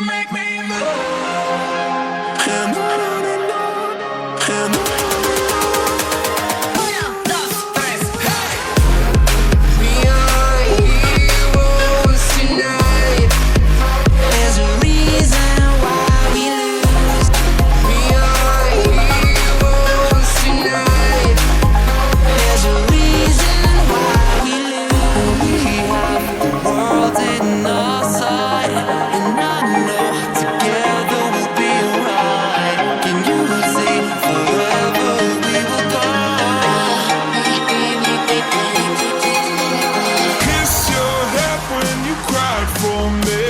make me move. And on and on and on. Una, dos, tres, hey! We are heroes tonight. There's a reason why we lose. We are heroes tonight. There's a reason why we lose. We have the world in our sight, and I know together we'll be alright. Can you see forever we will go? Kiss your head when you cried for me.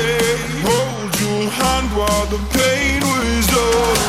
Hold your hand while the pain was over.